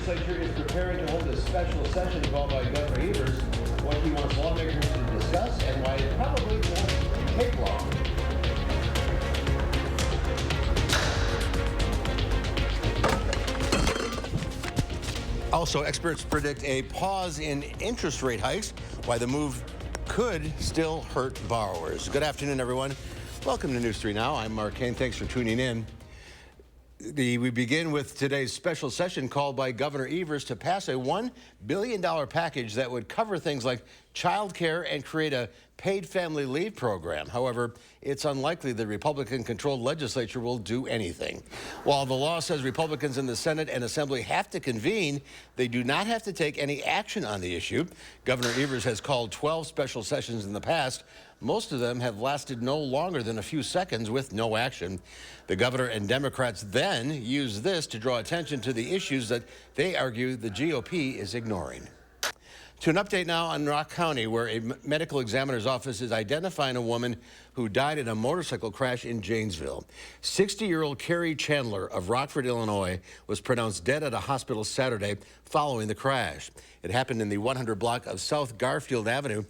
legislature is preparing to hold a special session called by Governor Evers, what he wants lawmakers to discuss and why it probably won't take long. Also, experts predict a pause in interest rate hikes, why the move could still hurt borrowers. Good afternoon, everyone. Welcome to News 3 Now. I'm Mark Kane. Thanks for tuning in. We begin with today's special session called by Governor Evers to pass a $1 billion package that would cover things like child care and create a paid family leave program. However, it's unlikely the Republican-controlled legislature will do anything. While the law says Republicans in the Senate and Assembly have to convene, they do not have to take any action on the issue. Governor Evers has called 12 special sessions in the past. Most of them have lasted no longer than a few seconds with no action. The governor and Democrats then used this to draw attention to the issues that they argue the GOP is ignoring. To an update now on Rock County, where a medical examiner's office is identifying a woman who died in a motorcycle crash in Janesville. 60-year-old Carrie Chandler of Rockford, Illinois, was pronounced dead at a hospital Saturday following the crash. It happened in the 100 block of South Garfield Avenue.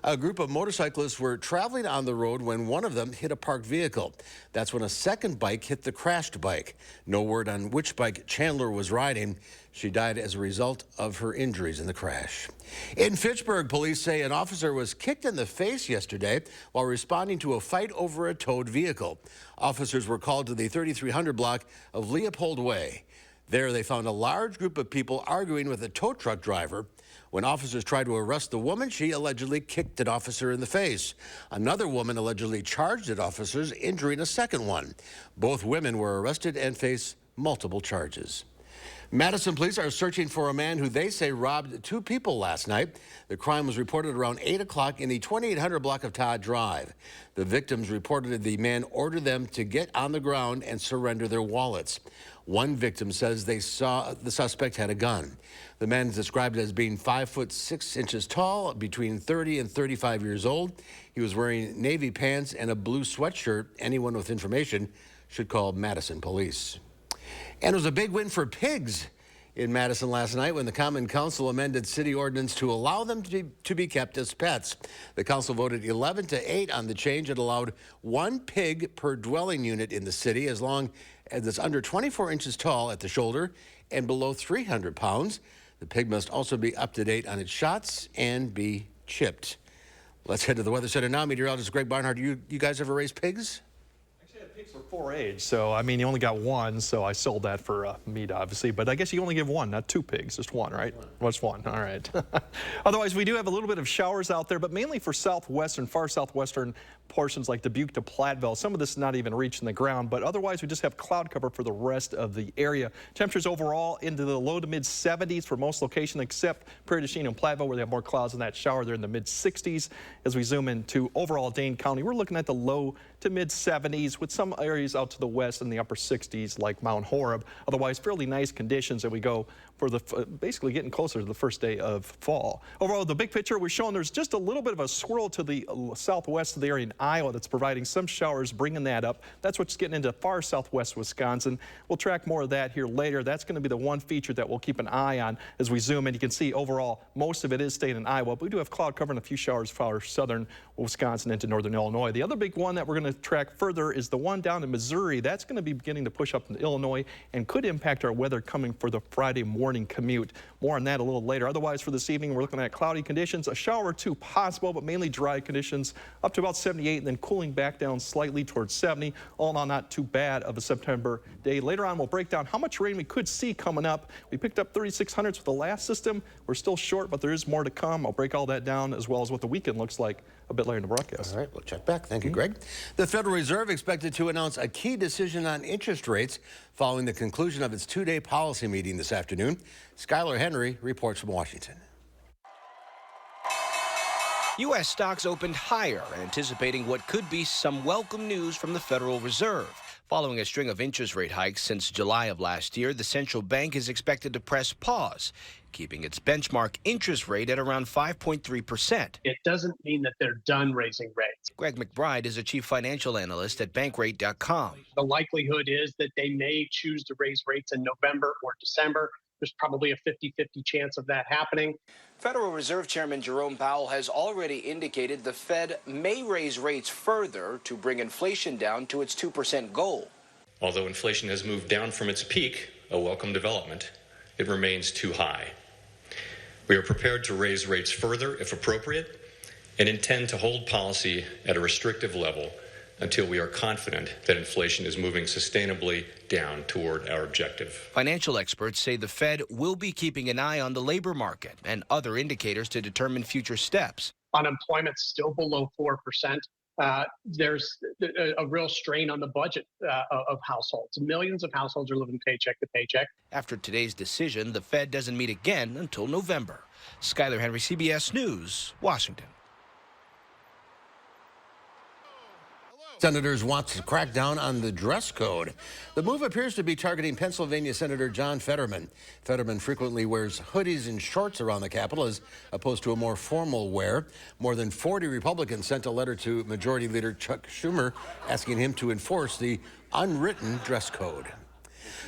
A group of motorcyclists were traveling on the road when one of them hit a parked vehicle. That's when a second bike hit the crashed bike. No word on which bike Chandler was riding. She died as a result of her injuries in the crash. In Fitchburg, police say an officer was kicked in the face yesterday while responding to a fight over a towed vehicle. Officers were called to the 3300 block of Leopold Way. There, they found a large group of people arguing with a tow truck driver. When officers tried to arrest the woman, she allegedly kicked an officer in the face. Another woman allegedly charged at officers, injuring a second one. Both women were arrested and face multiple charges. Madison police are searching for a man who they say robbed two people last night. The crime was reported around 8 o'clock in the 2800 block of Todd Drive. The victims reported the man ordered them to get on the ground and surrender their wallets. One victim says they saw the suspect had a gun. The man is described as being 5'6" tall, between 30 and 35 years old. He was wearing navy pants and a blue sweatshirt. Anyone with information should call Madison police. And it was a big win for pigs in Madison last night when the Common Council amended city ordinance to allow them to be kept as pets. The council voted 11-8 on the change. It allowed one pig per dwelling unit in the city as long as it's under 24 inches tall at the shoulder and below 300 pounds. The pig must also be up to date on its shots and be chipped. Let's head to the Weather Center now. Meteorologist Greg Barnhart, you guys ever raise pigs? Pigs for 4-H, so I mean, you only got one, so I sold that for meat, obviously. But I guess you only give one, not two pigs, just one, right? What's one? All right. Otherwise, we do have a little bit of showers out there, but mainly for southwestern, far southwestern portions like Dubuque to Platteville. Some of this is not even reaching the ground, but otherwise we just have cloud cover for the rest of the area. Temperatures overall into the low to mid 70s for most locations except Prairie du Chien and Platteville, where they have more clouds in that shower. They're in the mid 60s. As we zoom into overall Dane County, we're looking at the low to mid 70s with some areas out to the west in the upper 60s like Mount Horeb. Otherwise, fairly nice conditions as we go for the basically getting closer to the first day of fall. Overall, the big picture we're showing there's just a little bit of a swirl to the southwest of the area in Iowa that's providing some showers, bringing that up. That's what's getting into far southwest Wisconsin. We'll track more of that here later. That's going to be the one feature that we'll keep an eye on as we zoom in. You can see overall most of it is staying in Iowa, but we do have cloud cover and a few showers far southern Wisconsin into northern Illinois. The other big one that we're going to track further is the one down in Missouri. That's going to be beginning to push up into Illinois and could impact our weather coming for the Friday morning commute. More on that a little later. Otherwise, for this evening, we're looking at cloudy conditions, a shower or two possible, but mainly dry conditions up to about 78 and then cooling back down slightly towards 70. All in all, not too bad of a September day. Later on, we'll break down how much rain we could see coming up. We picked up 3600s with the last system. We're still short, but there is more to come. I'll break all that down as well as what the weekend looks like a bit later in the broadcast. All right, we'll check back. Thank you, Greg. The Federal Reserve expected to announce a key decision on interest rates following the conclusion of its two-day policy meeting this afternoon. Skylar Henry reports from Washington. U.S. stocks opened higher, anticipating what could be some welcome news from the Federal Reserve. Following a string of interest rate hikes since July of last year, the central bank is expected to press pause, keeping its benchmark interest rate at around 5.3%. It doesn't mean that they're done raising rates. Greg McBride is a chief financial analyst at Bankrate.com. The likelihood is that they may choose to raise rates in November or December. There's probably a 50-50 chance of that happening. Federal Reserve Chairman Jerome Powell has already indicated the Fed may raise rates further to bring inflation down to its 2% goal. Although inflation has moved down from its peak, a welcome development, it remains too high. We are prepared to raise rates further if appropriate and intend to hold policy at a restrictive level until we are confident that inflation is moving sustainably down toward our objective. Financial experts say the Fed will be keeping an eye on the labor market and other indicators to determine future steps. Unemployment's still below 4%. There's a real strain on the budget of households. Millions of households are living paycheck to paycheck. After today's decision, the Fed doesn't meet again until November. Skyler Henry, CBS News, Washington. Senators want to crack down on the dress code. The move appears to be targeting Pennsylvania Senator John Fetterman. Fetterman frequently wears hoodies and shorts around the Capitol as opposed to a more formal wear. More than 40 Republicans sent a letter to Majority Leader Chuck Schumer asking him to enforce the unwritten dress code.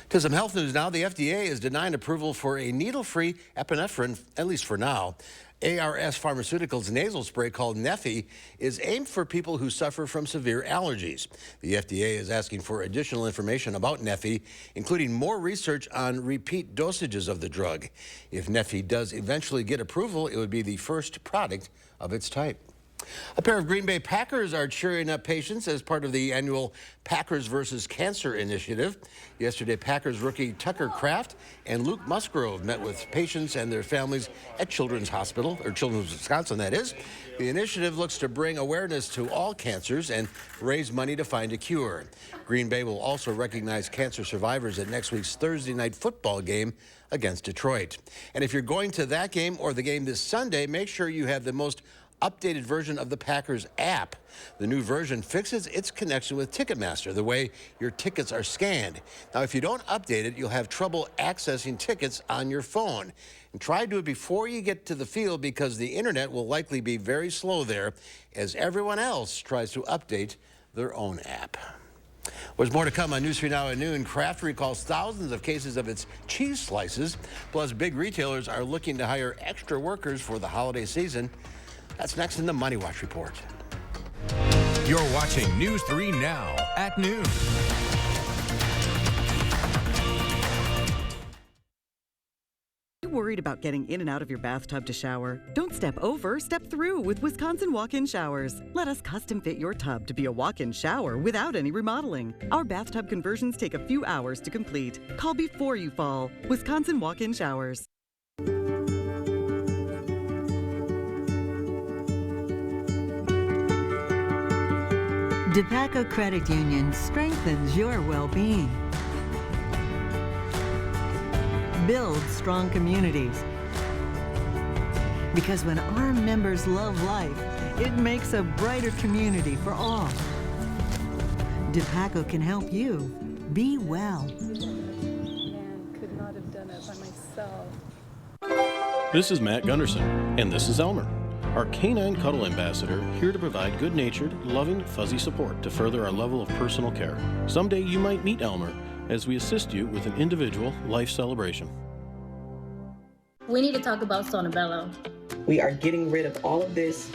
To some health news now. The FDA is denying approval for a needle-free epinephrine, at least for now. ARS Pharmaceuticals nasal spray called Neffy is aimed for people who suffer from severe allergies. The FDA is asking for additional information about Neffy, including more research on repeat dosages of the drug. If Neffy does eventually get approval, it would be the first product of its type. A pair of Green Bay Packers are cheering up patients as part of the annual Packers versus Cancer initiative. Yesterday, Packers rookie Tucker Kraft and Luke Musgrove met with patients and their families at Children's Hospital, or Children's Wisconsin, that is. The initiative looks to bring awareness to all cancers and raise money to find a cure. Green Bay will also recognize cancer survivors at next week's Thursday night football game against Detroit. And if you're going to that game or the game this Sunday, make sure you have the most updated version of the Packers app. The new version fixes its connection with Ticketmaster, the way your tickets are scanned. Now, if you don't update it, you'll have trouble accessing tickets on your phone. And try to do it before you get to the field because the internet will likely be very slow there as everyone else tries to update their own app. There's more to come on News 3 Now at noon. Kraft recalls thousands of cases of its cheese slices. Plus, big retailers are looking to hire extra workers for the holiday season. That's next in the Money Watch Report. You're watching News 3 Now at noon. Worried about getting in and out of your bathtub to shower? Don't step over, step through with Wisconsin walk-in showers. Let us custom fit your tub to be a walk-in shower without any remodeling. Our bathtub conversions take a few hours to complete. Call before you fall. Wisconsin walk-in showers. DePaco Credit Union strengthens your well-being. Build strong communities. Because when our members love life, it makes a brighter community for all. DePaco can help you be well. Man, could not have done it by myself. This is Matt Gunderson, and this is Elmer, our canine cuddle ambassador, here to provide good-natured, loving, fuzzy support to further our level of personal care. Someday you might meet Elmer as we assist you with an individual life celebration. We need to talk about Sonobello. We are getting rid of all of this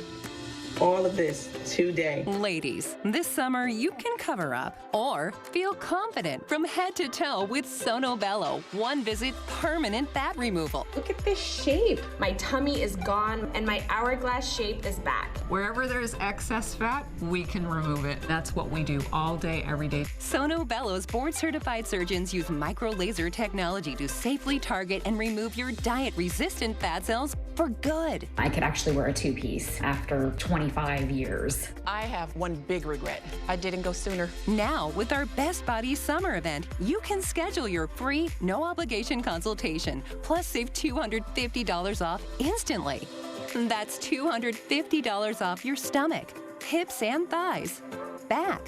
today. Ladies, this summer you can cover up or feel confident from head to toe with Sonobello. One visit permanent fat removal. Look at this shape. My tummy is gone and my hourglass shape is back. Wherever there's excess fat, we can remove it. That's what we do all day, every day. Sonobello's board-certified surgeons use micro laser technology to safely target and remove your diet-resistant fat cells for good. I could actually wear a two-piece after 25 years. I have one big regret. I didn't go sooner. Now, with our Best Buddies summer event, you can schedule your free, no-obligation consultation, plus save $250 off instantly. That's $250 off your stomach, hips and thighs, back,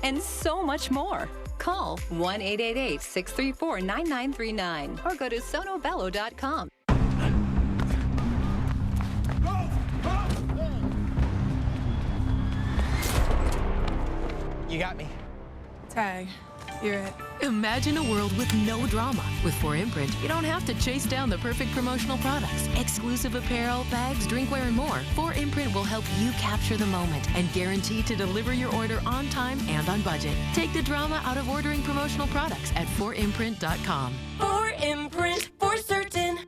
and so much more. Call 1-888-634-9939 or go to sonobello.com. You got me. Tag. You're it. Imagine a world with no drama. With 4imprint, you don't have to chase down the perfect promotional products. Exclusive apparel, bags, drinkware, and more. 4imprint will help you capture the moment and guarantee to deliver your order on time and on budget. Take the drama out of ordering promotional products at 4imprint.com. 4imprint, for certain.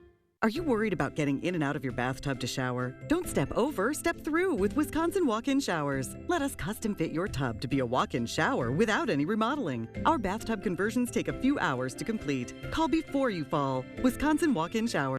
Are you worried about getting in and out of your bathtub to shower? Don't step over, step through with Wisconsin walk-in showers. Let us custom fit your tub to be a walk-in shower without any remodeling. Our bathtub conversions take a few hours to complete. Call before you fall. Wisconsin walk-in shower.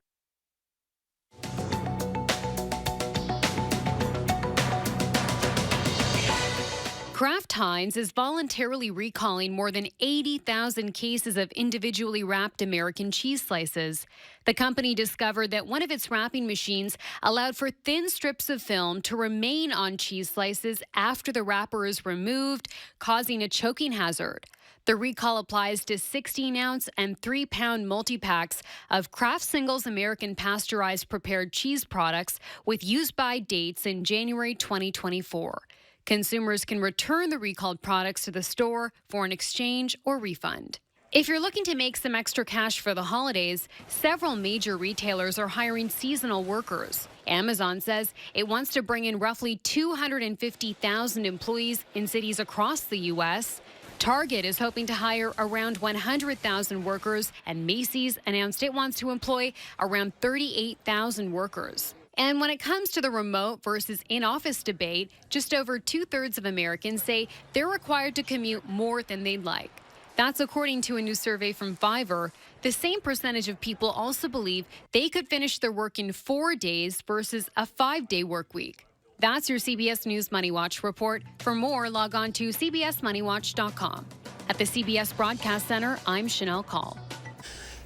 Kraft Heinz is voluntarily recalling more than 80,000 cases of individually wrapped American cheese slices. The company discovered that one of its wrapping machines allowed for thin strips of film to remain on cheese slices after the wrapper is removed, causing a choking hazard. The recall applies to 16-ounce and 3-pound multi-packs of Kraft Singles American pasteurized prepared cheese products with use-by dates in January 2024. Consumers can return the recalled products to the store for an exchange or refund. If you're looking to make some extra cash for the holidays, several major retailers are hiring seasonal workers. Amazon says it wants to bring in roughly 250,000 employees in cities across the U.S. Target is hoping to hire around 100,000 workers, and Macy's announced it wants to employ around 38,000 workers. And when it comes to the remote versus in-office debate, just over 2/3 of Americans say they're required to commute more than they'd like. That's according to a new survey from Fiverr. The same percentage of people also believe they could finish their work in 4 days versus a 5-day work week. That's your CBS News Money Watch report. For more, log on to cbsmoneywatch.com. At the CBS Broadcast Center, I'm Chanel Call.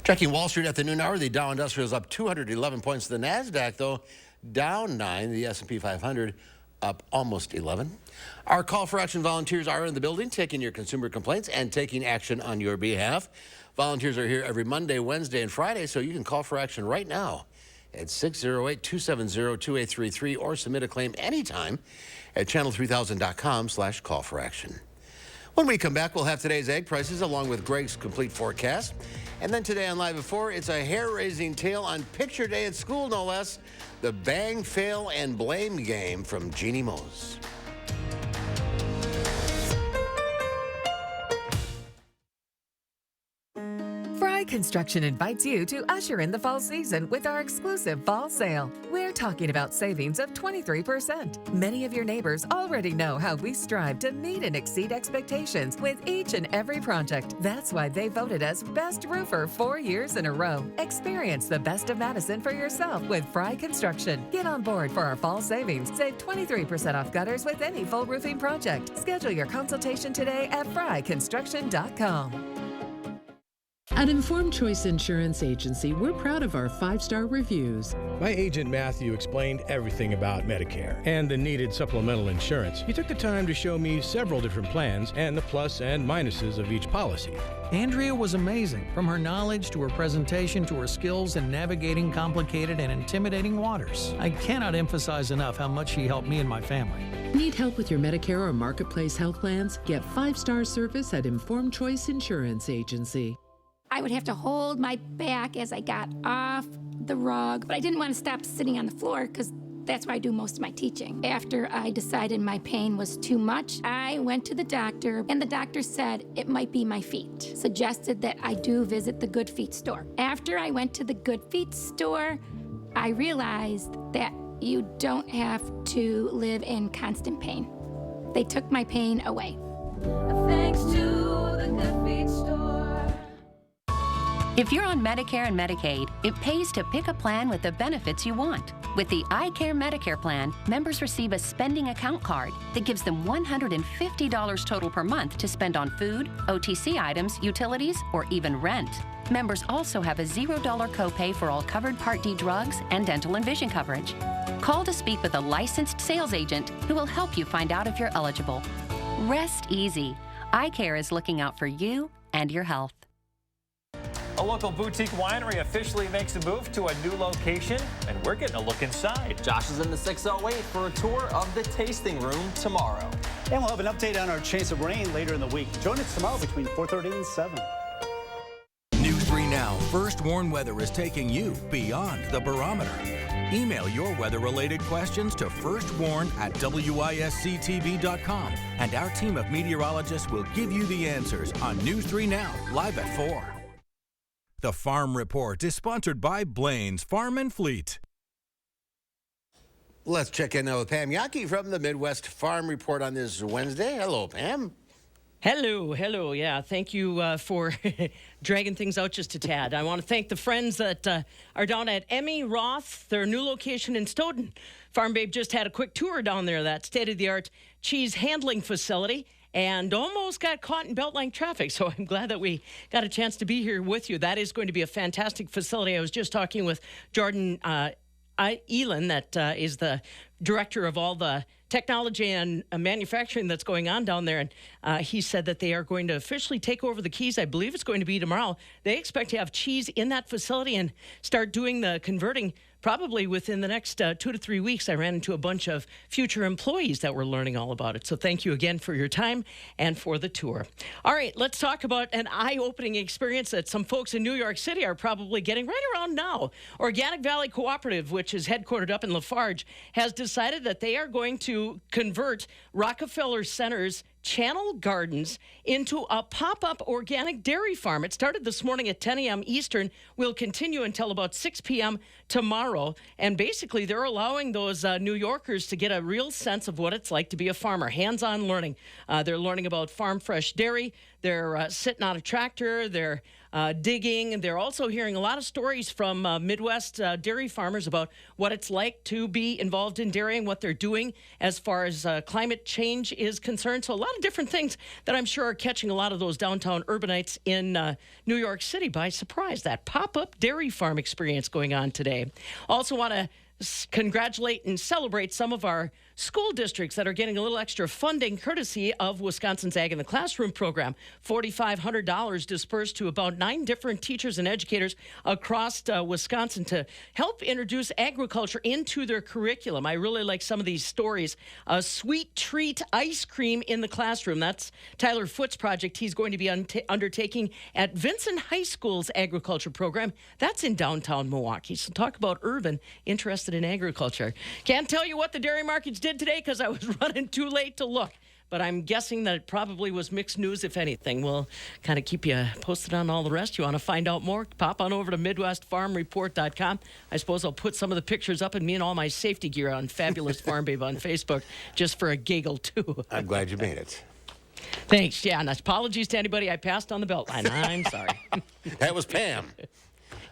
Checking Wall Street at the noon hour, the Dow Industrial is up 211 points. The NASDAQ, though, down 9. The S&P 500 up almost 11. Our call for action volunteers are in the building, taking your consumer complaints and taking action on your behalf. Volunteers are here every Monday, Wednesday, and Friday, so you can call for action right now at 608-270-2833 or submit a claim anytime at channel3000.com/call-for-action. When we come back, we'll have today's egg prices along with Greg's complete forecast. And then today on Live at 4, it's a hair-raising tale on picture day at school, no less. The bang, fail, and blame game from Jeannie Mose. Fry Construction invites you to usher in the fall season with our exclusive fall sale. We're talking about savings of 23%. Many of your neighbors already know how we strive to meet and exceed expectations with each and every project. That's why they voted us Best Roofer 4 years in a row. Experience the best of Madison for yourself with Fry Construction. Get on board for our fall savings. Save 23% off gutters with any full roofing project. Schedule your consultation today at fryconstruction.com. At Informed Choice Insurance Agency, we're proud of our 5-star reviews. My agent Matthew explained everything about Medicare and the needed supplemental insurance. He took the time to show me several different plans and the plus and minuses of each policy. Andrea was amazing, from her knowledge to her presentation to her skills in navigating complicated and intimidating waters. I cannot emphasize enough how much she helped me and my family. Need help with your Medicare or Marketplace health plans? Get 5-star service at Informed Choice Insurance Agency. I would have to hold my back as I got off the rug, but I didn't want to stop sitting on the floor because that's where I do most of my teaching. After I decided my pain was too much, I went to the doctor, and the doctor said it might be my feet. Suggested that I do visit the Good Feet store. After I went to the Good Feet store, I realized that you don't have to live in constant pain. They took my pain away. Thanks to the Good Feet store. If you're on Medicare and Medicaid, it pays to pick a plan with the benefits you want. With the iCare Medicare plan, members receive a spending account card that gives them $150 total per month to spend on food, OTC items, utilities, or even rent. Members also have a $0 copay for all covered Part D drugs and dental and vision coverage. Call to speak with a licensed sales agent who will help you find out if you're eligible. Rest easy. iCare is looking out for you and your health. A local boutique winery officially makes a move to a new location, and we're getting a look inside. Josh is in the 608 for a tour of the tasting room tomorrow. And we'll have an update on our chance of rain later in the week. Join us tomorrow between 4:30 and 7. News 3 Now First Warn Weather is taking you beyond the barometer. Email your weather-related questions to firstwarn@wisctv.com, and our team of meteorologists will give you the answers on News 3 Now, live at 4. The Farm Report is sponsored by Blaine's Farm and Fleet. Let's check in now with Pam Yockey from the Midwest Farm Report on this Wednesday. Hello, Pam. Hello. Yeah, thank you for dragging things out just a tad. I want to thank the friends that are down at Emmy Roth, their new location in Stoughton. Farm Babe just had a quick tour down there, that state-of-the-art cheese handling facility, and almost got caught in Beltline traffic. So I'm glad that we got a chance to be here with you. That is going to be a fantastic facility. I was just talking with Jordan Elin, that is the director of all the technology and manufacturing that's going on down there. And he said that they are going to officially take over the keys. I believe it's going to be tomorrow. They expect to have cheese in that facility and start doing the converting probably within the next 2 to 3 weeks. I ran into a bunch of future employees that were learning all about it. So thank you again for your time and for the tour. All right, let's talk about an eye-opening experience that some folks in New York City are probably getting right around now. Organic Valley Cooperative, which is headquartered up in Lafarge, has decided that they are going to convert Rockefeller Center's Channel Gardens into a pop-up organic dairy farm. It started this morning at 10 a.m. Eastern, will continue until about 6 p.m. tomorrow. And basically, they're allowing those New Yorkers to get a real sense of what it's like to be a farmer, hands-on learning. They're learning about farm fresh dairy. They're sitting on a tractor. They're digging. They're also hearing a lot of stories from Midwest dairy farmers about what it's like to be involved in dairying, what they're doing as far as climate change is concerned. So a lot of different things that I'm sure are catching a lot of those downtown urbanites in New York City by surprise. That pop-up dairy farm experience going on today. Also want to congratulate and celebrate some of our school districts that are getting a little extra funding courtesy of Wisconsin's Ag in the Classroom program. $4,500 dispersed to about 9 different teachers and educators across Wisconsin to help introduce agriculture into their curriculum. I really like some of these stories. A sweet treat ice cream in the classroom. That's Tyler Foote's project he's going to be undertaking at Vincent High School's agriculture program. That's in downtown Milwaukee. So talk about urban, interested in agriculture. Can't tell you what the dairy markets did today because I was running too late to look. But I'm guessing that it probably was mixed news, if anything. We'll kind of keep you posted on all the rest. You want to find out more? Pop on over to MidwestFarmReport.com. I suppose I'll put some of the pictures up and me and all my safety gear on Fabulous Farm Babe on Facebook just for a giggle, too. I'm glad you made it. Thanks. Yeah, and apologies to anybody I passed on the Beltline. I'm sorry. That was Pam.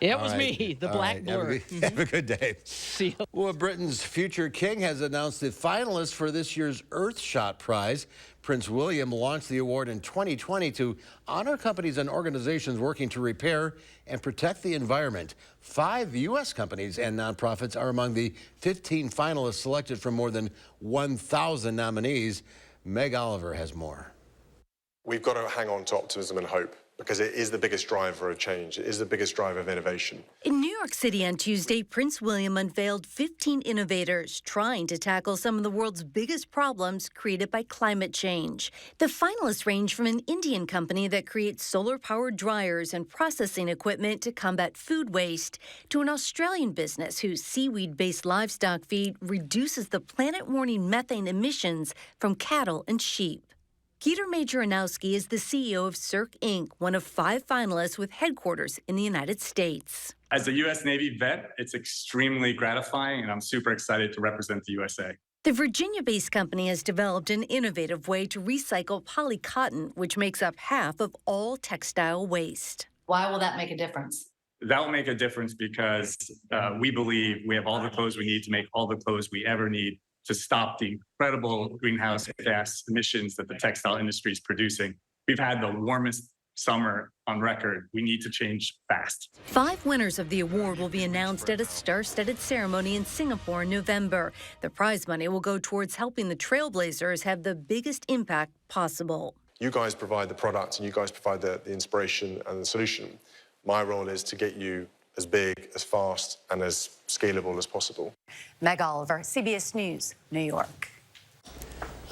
It was me, the black blur. Have a good day. See you. Well, Britain's future king has announced the finalists for this year's Earthshot Prize. Prince William launched the award in 2020 to honor companies and organizations working to repair and protect the environment. 5 U.S. companies and nonprofits are among the 15 finalists selected from more than 1,000 nominees. Meg Oliver has more. We've got to hang on to optimism and hope, because it is the biggest driver of change. It is the biggest driver of innovation. In New York City on Tuesday, Prince William unveiled 15 innovators trying to tackle some of the world's biggest problems created by climate change. The finalists range from an Indian company that creates solar-powered dryers and processing equipment to combat food waste, to an Australian business whose seaweed-based livestock feed reduces the planet-warning methane emissions from cattle and sheep. Peter Majoranowski is the CEO of Cirque Inc., one of 5 finalists with headquarters in the United States. As a U.S. Navy vet, it's extremely gratifying, and I'm super excited to represent the USA. The Virginia-based company has developed an innovative way to recycle polycotton, which makes up half of all textile waste. Why will that make a difference? That will make a difference because we believe we have all the clothes we need to make all the clothes we ever need to stop the incredible greenhouse gas emissions that the textile industry is producing. We've had the warmest summer on record. We need to change fast. 5 winners of the award will be announced at a star-studded ceremony in Singapore in November. The prize money will go towards helping the trailblazers have the biggest impact possible. You guys provide the product and you guys provide the inspiration and the solution. My role is to get you as big, as fast, and as scalable as possible. Meg Oliver, CBS News, New York.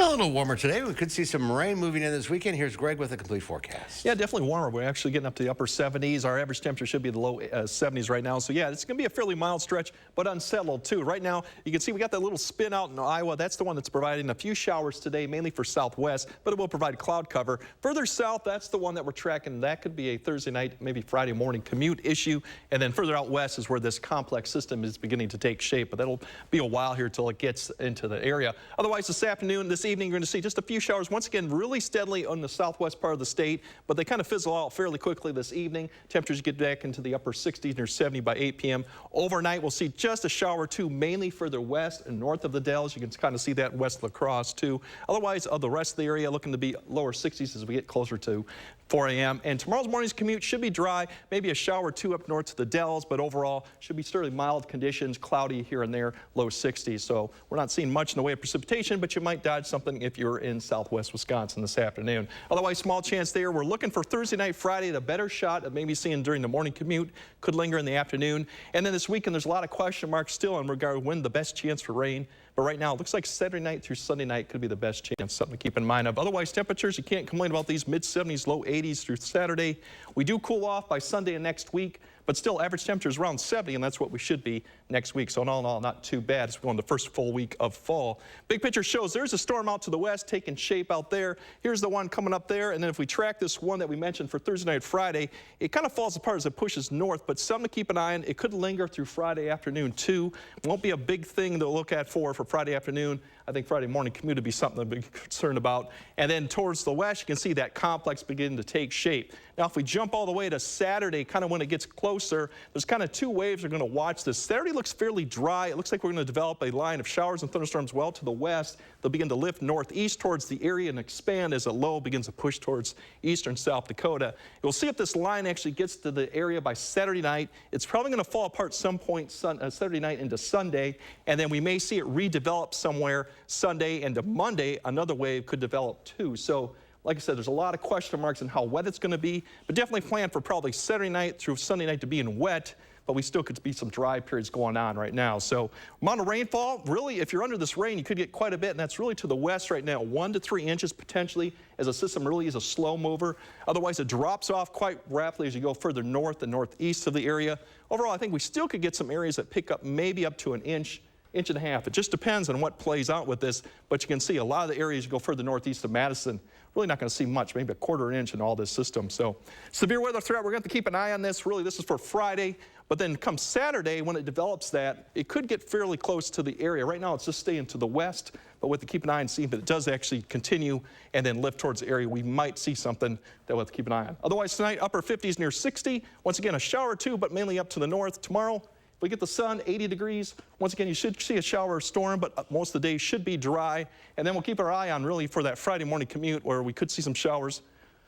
A little warmer today. We could see some rain moving in this weekend. Here's Greg with a complete forecast. Yeah, definitely warmer. We're actually getting up to the upper 70s. Our average temperature should be the low 70s right now. So yeah, it's going to be a fairly mild stretch, but unsettled too. Right now, you can see we got that little spin out in Iowa. That's the one that's providing a few showers today, mainly for southwest, but it will provide cloud cover. Further south, that's the one that we're tracking. That could be a Thursday night, maybe Friday morning commute issue. And then further out west is where this complex system is beginning to take shape, but that'll be a while here till it gets into the area. Otherwise, this afternoon, this evening, you're going to see just a few showers, once again, really steadily on the southwest part of the state, but they kind of fizzle out fairly quickly this evening. Temperatures get back into the upper 60s near 70 by 8 p.m. Overnight, we'll see just a shower or two, mainly further west and north of the Dells. You can kind of see that in West La Crosse, too. Otherwise, the rest of the area looking to be lower 60s as we get closer to 4 a.m. And tomorrow's morning's commute should be dry, maybe a shower or two up north to the Dells, but overall should be fairly mild conditions, cloudy here and there, low 60s. So we're not seeing much in the way of precipitation, but you might dodge something if you're in southwest Wisconsin this afternoon. Otherwise, small chance there. We're looking for Thursday night, Friday, a better shot of maybe seeing during the morning commute, could linger in the afternoon. And then this weekend, there's a lot of question marks still in regard to when the best chance for rain. But right now, it looks like Saturday night through Sunday night could be the best chance, something to keep in mind of. Otherwise, temperatures, you can't complain about these mid-70s, low 80s through Saturday. We do cool off by Sunday and next week, but still average temperatures around 70, and that's what we should be next week. So in all, not too bad as we go in the first full week of fall. Big picture shows there's a storm out to the west taking shape out there. Here's the one coming up there, and then if we track this one that we mentioned for Thursday night, Friday, it kind of falls apart as it pushes north, but something to keep an eye on. It could linger through Friday afternoon too. Won't be a big thing to look at for Friday afternoon. I think Friday morning commute would be something to be concerned about. And then towards the west, you can see that complex beginning to take shape. Now, if we jump all the way to Saturday, kind of when it gets closer, there's kind of two waves we're going to watch this. Saturday looks fairly dry. It looks like we're going to develop a line of showers and thunderstorms well to the west. They'll begin to lift northeast towards the area and expand as a low begins to push towards eastern South Dakota. We'll see if this line actually gets to the area by Saturday night. It's probably going to fall apart some point Saturday night into Sunday, and then we may see it redevelop somewhere Sunday into Monday. Another wave could develop too. So like I said, there's a lot of question marks on how wet it's going to be, but definitely plan for probably Saturday night through Sunday night to being wet, but we still could be some dry periods going on right now. So amount of rainfall, really, if you're under this rain, you could get quite a bit, and that's really to the west right now, 1 to 3 inches potentially, as the system really is a slow mover. Otherwise, it drops off quite rapidly as you go further north and northeast of the area. Overall, I think we still could get some areas that pick up maybe up to an inch and a half. It just depends on what plays out with this, but you can see a lot of the areas you go further northeast of Madison, really not going to see much, maybe a quarter inch in all this system. So severe weather threat, we're going to have to keep an eye on this. Really, this is for Friday, but then come Saturday, when it develops that, it could get fairly close to the area. Right now, it's just staying to the west, but we have to keep an eye and see if it does actually continue and then lift towards the area. We might see something that we'll have to keep an eye on. Otherwise, tonight, upper 50s near 60. Once again, a shower or two, but mainly up to the north. Tomorrow, if we get the sun, 80 degrees. Once again, you should see a shower or storm, but most of the day should be dry. And then we'll keep our eye on really for that Friday morning commute where we could see some showers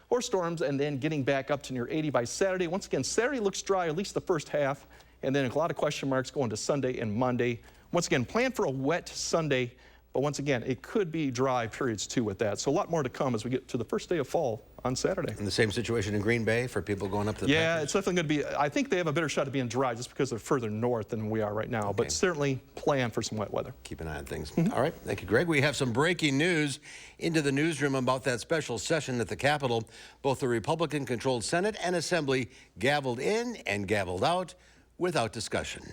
or storms, and then getting back up to near 80 by Saturday. Once again, Saturday looks dry, at least the first half, and then a lot of question marks going to Sunday and Monday. Once again, plan for a wet Sunday, but once again, it could be dry periods too with that. So a lot more to come as we get to the first day of fall on Saturday. And the same situation in Green Bay for people going up to the Yeah, Packers? it's definitely going to be, I think they have a better shot of being dry just because they're further north than we are right now, but certainly plan for some wet weather. Keep an eye on things. All right, thank you, Greg. We have some breaking news into the newsroom about that special session at the Capitol. Both the Republican-controlled Senate and Assembly gavelled in and gavelled out without discussion.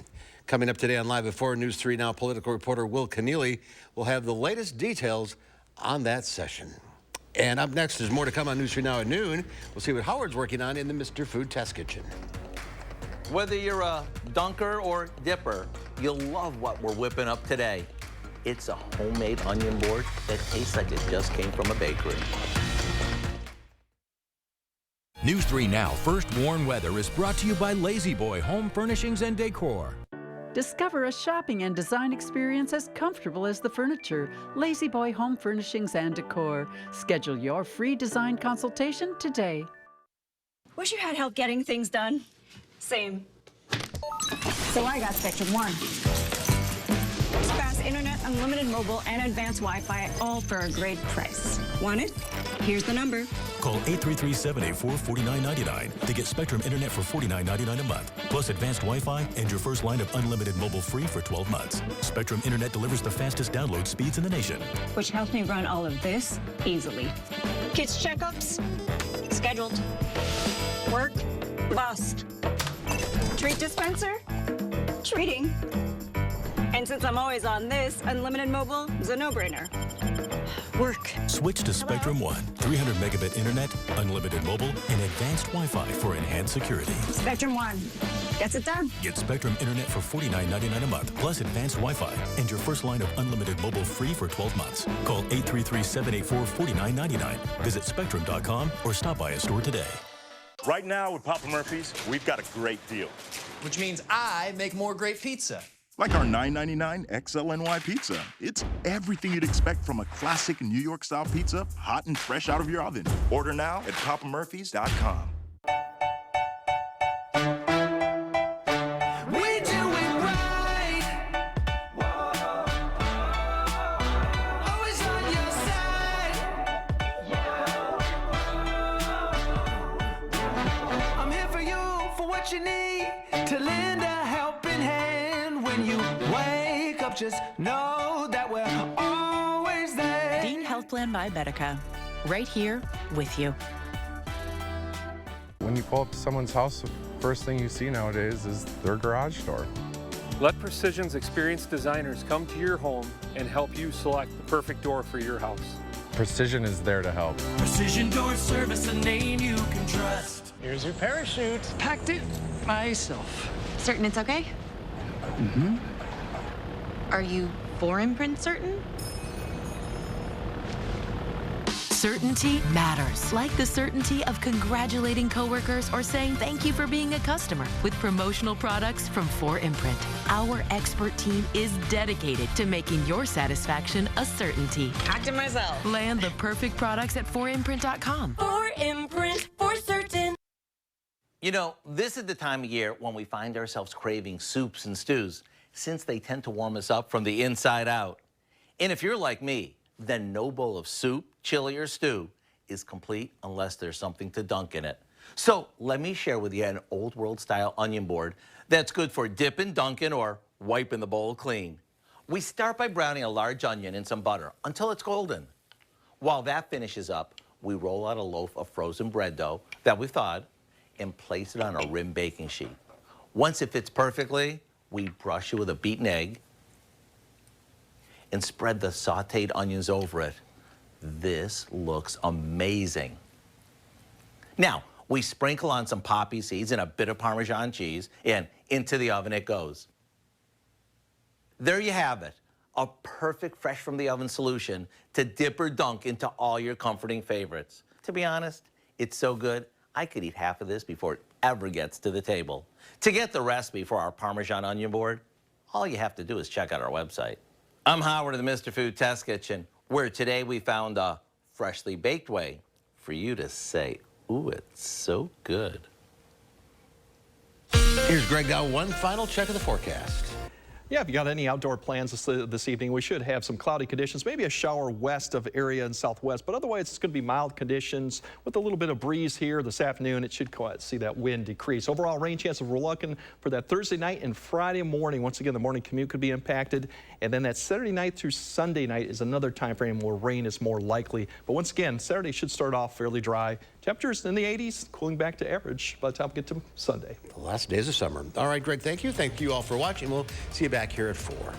Coming up today on Live at 4 News 3 Now, political reporter Will Keneally will have the latest details on that session. And up next, there's more to come on News 3 Now at noon. We'll see what Howard's working on in the Mr. Food Test Kitchen. Whether you're a dunker or dipper, you'll love what we're whipping up today. It's a homemade onion board that tastes like it just came from a bakery. News 3 Now First Warn Weather is brought to you by Lazy Boy Home Furnishings and Decor. Discover a shopping and design experience as comfortable as the furniture. Lazy Boy Home Furnishings and Decor. Schedule your free design consultation today. Wish you had help getting things done. Same. So I got Spectrum One. Fast internet, unlimited mobile, and advanced Wi-Fi, all for a great price. Want it? Here's the number. Call 833-784-4999 to get Spectrum Internet for $49.99 a month, plus advanced Wi-Fi and your first line of unlimited mobile free for 12 months. Spectrum Internet delivers the fastest download speeds in the nation. Which helps me run all of this easily. Kids checkups, scheduled. Work, bust. Treat dispenser, treating. And since I'm always on this, unlimited mobile is a no-brainer. Work. Switch to Spectrum One, 300 megabit internet, unlimited mobile, and advanced Wi-Fi for enhanced security. Spectrum One gets it done. Get Spectrum Internet for $49.99 a month, plus advanced Wi-Fi, and your first line of unlimited mobile free for 12 months. Call 833-784-4999. Visit spectrum.com or stop by a store today. Right now with Papa Murphy's, we've got a great deal. Which means I make more great pizza. Like our $9.99 XLNY pizza. It's everything you'd expect from a classic New York-style pizza, hot and fresh out of your oven. Order now at papamurphys.com. We do it right. Always on your side. I'm here for you, for what you need, to lend a helping hand when you wake up. Just know that we're always there. Dean Health Plan by Medica, right here with you. When you pull up to someone's house, the first thing you see nowadays is their garage door. Let Precision's experienced designers come to your home and help you select the perfect door for your house. Precision is there to help. Precision Door Service, a name you can trust. Here's your parachute. Packed it myself. Certain it's okay? Mm-hmm. Are you for imprint certain? Certainty matters, like the certainty of congratulating coworkers or saying thank you for being a customer with promotional products from 4imprint. Our expert team is dedicated to making your satisfaction a certainty. Packed it myself. Land the perfect products at 4imprint.com. 4imprint, for certain. You know, this is the time of year when we find ourselves craving soups and stews, since they tend to warm us up from the inside out. And if you're like me, then no bowl of soup, chili, or stew is complete unless there's something to dunk in it. So let me share with you an old world style onion board that's good for dipping, dunking, or wiping the bowl clean. We start by browning a large onion in some butter until it's golden. While that finishes up, we roll out a loaf of frozen bread dough that we've thawed and place it on a rim baking sheet. Once it fits perfectly, we brush it with a beaten egg and spread the sauteed onions over it. This looks amazing. Now, we sprinkle on some poppy seeds and a bit of Parmesan cheese, and into the oven it goes. There you have it, a perfect fresh from the oven solution to dip or dunk into all your comforting favorites. To be honest, it's so good, I could eat half of this before it ever gets to the table. To get the recipe for our Parmesan onion board, all you have to do is check out our website. I'm Howard of the Mr. Food Test Kitchen, where today we found a freshly baked way for you to say, ooh, it's so good. Here's Greg now, one final check of the forecast. Yeah, if you got any outdoor plans this evening, we should have some cloudy conditions, maybe a shower west of area in southwest, but otherwise it's going to be mild conditions with a little bit of breeze here this afternoon. It should see that wind decrease. Overall rain chances we're looking for that Thursday night and Friday morning. Once again, the morning commute could be impacted, and then that Saturday night through Sunday night is another time frame where rain is more likely. But once again, Saturday should start off fairly dry. Temperatures in the 80s, cooling back to average by the time we get to Sunday. The last days of summer. All right, Greg, thank you. Thank you all for watching. We'll see you back here at 4.